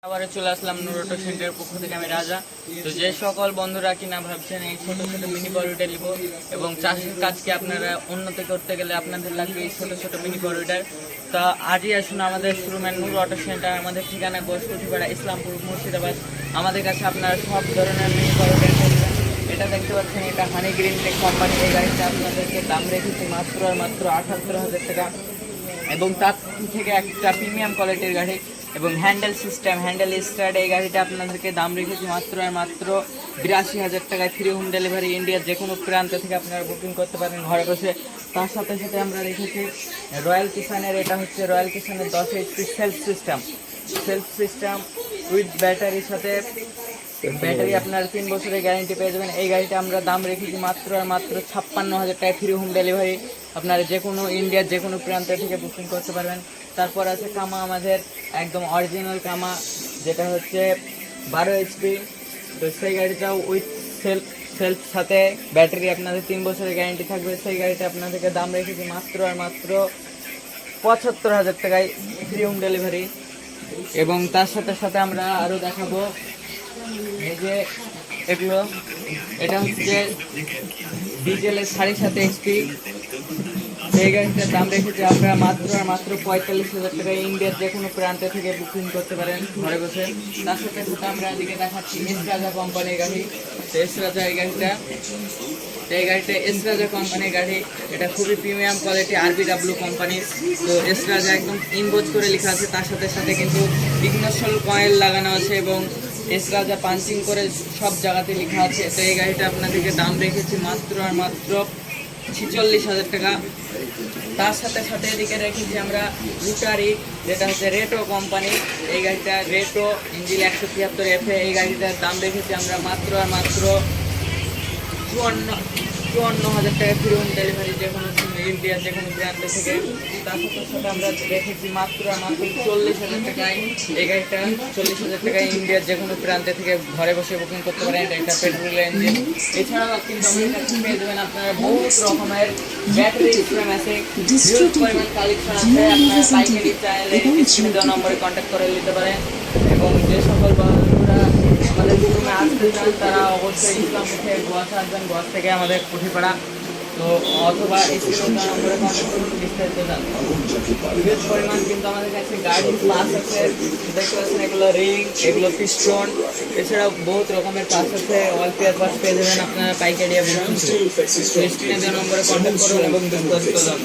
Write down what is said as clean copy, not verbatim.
আবার চলে আসলাম নূর অটো সেন্টারের পক্ষ থেকে। আমি রাজা। তো যে সকল বন্ধুরা কিনা ভাবছেন এই ছোট ছোট মিনি করিডর নিব এবং চাষের কাজকে আপনারা উন্নতি করতে গেলে আপনাদের লাগবে এই ছোট ছোট মিনি করিডর। তা আজই আসুন আমাদের শোরুমের নূর অটো সেন্টার। আমাদের ঠিকানা গোসকুঠিপাড়া, ইসলামপুর, মুর্শিদাবাদ। আমাদের কাছে আপনারা সব ধরনের মিনি করিডর পেয়ে। এটা দেখতে পাচ্ছেন, এটা হানি গ্রিন টেক কোম্পানি। এই গাড়িটা আপনাদেরকে দাম রেখেছি মাত্র ৭৮,০০০ টাকা এবং তার থেকে একটা প্রিমিয়াম কোয়ালিটির গাড়ি এবং হ্যান্ডেল সিস্টেম, হ্যান্ডেল স্টার্ট। এই গাড়িটা আপনাদেরকে দাম রেখেছি মাত্র ৮২,০০০ টাকায়। ফ্রি হোম ডেলিভারি ইন্ডিয়ার যে কোনো প্রান্ত থেকে আপনারা বুকিং করতে পারেন ঘরে বসে। তার সাথে সাথে আমরা রেখেছি রয়্যাল কিষানের, এটা হচ্ছে রয়্যাল কিষানের ১০ HP সেলফ সিস্টেম উইথ ব্যাটারির সাথে। ব্যাটারি আপনার ৩ বছরের গ্যারেন্টি পেয়ে যাবেন। এই গাড়িটা আমরা দাম রেখেছি মাত্র ৫৬,০০০ টাকায়। ফ্রি হোম ডেলিভারি আপনারা যে কোনো ইন্ডিয়ার যে কোনো প্রান্ত থেকে বুকিং করতে পারবেন। তারপর আছে কামা, আমাদের একদম অরিজিনাল কামা, যেটা হচ্ছে ১২ HP। তো সেই গাড়িটাও উইথ সেলফ সাথে ব্যাটারি আপনাদের ৩ বছরের গ্যারেন্টি থাকবে। সেই গাড়িটা আপনাদেরকে দাম রেখেছি মাত্র ৭৫,০০০ টাকায়, ফ্রি হোম ডেলিভারি। এবং তার সাথে সাথে আমরা আরও দেখাবো এই যে এগুলো, এটা হচ্ছে ডিজেলের ৭.৫ HP। এই গাড়িটার দাম রেখেছি আমরা মাত্র ৪৫,০০০ টাকায়। ইন্ডিয়ার যে কোনো প্রান্ত থেকে বুকিং করতে পারেন ঘরে বসে। তার সাথে সাথে আমরা এদিকে দেখাচ্ছি এস রাজা কোম্পানির গাড়ি। এস রাজা এই গাড়িটা এস রাজা কোম্পানির গাড়ি। এটা খুবই প্রিমিয়াম কোয়ালিটি, RBW কোম্পানির। তো এস রাজা একদম ইনবোজ করে লেখা আছে, তার সাথে সাথে কিন্তু ইগনিশন কয়েল লাগানো আছে এবং এস রাজা পাঞ্চিং করে সব জায়গাতে লেখা আছে। তো এই গাড়িটা আপনাদেরকে দাম রেখেছি মাত্র ৪৬,০০০ টাকা। তার সাথে সাথে এদিকে রেখেছি আমরা রুটারি, যেটা হচ্ছে রেটো কোম্পানি। এই গাড়িটা রেটো ইঞ্জিন ১৭৩ FA। এই গাড়িটার দাম রেখেছি আমরা মাত্র ৫৪,০০০ টাকা, ফ্রি হোম ডেলিভারি যে কোনো ইন্ডিয়ার যে কোনো প্রান্ত থেকে। তার সাথে সাথে আমরা রেখেছি মাত্র ৪০,০০০ টাকায়। এই গাড়িটা ৪০,০০০ টাকায় ইন্ডিয়ার যে কোনো প্রান্তে থেকে ঘরে বসে বুকিং করতে পারেন। এটা পেট্রোল ইঞ্জিন। এছাড়াও কিন্তু আমাদের কাছে পেয়ে যাবেন আপনারা বহুত রকমের ব্যাটারি সিস্টেম আছে, হিউজ পরিমাণ কালেকশন আছে। আপনারা পাইকারি চাইলে স্ক্রিনে দেওয়া নম্বরে কন্ট্যাক্ট করে নিতে পারেন। এবং যে সকল বন্ধুরা আমাদের শোরুমে আসতে চান তারা অবশ্যই ইসলামপুর থেকে গোয়াতে আসবেন, গোয়া থেকে আমাদের কুঠিপাড়া। তো অথবা স্ক্রিনে দেওয়া নম্বরে কন্ট্যাক্ট করুন, বিস্তারিত জানতে। হিউজ পরিমাণ কিন্তু আমাদের কাছে গাড়ি প্লাস আছে, দেখতে পাচ্ছেন এগুলো রিং, এগুলো পিস্টন। এছাড়াও বহুত রকমের পাস আছে, অল পেয়ার পাস পেয়ে যাবেন আপনারা পাইকারি এবং স্ক্রিনে দেওয়া নম্বরে কন্ট্যাক্ট করুন এবং বিস্তারিত জানুন।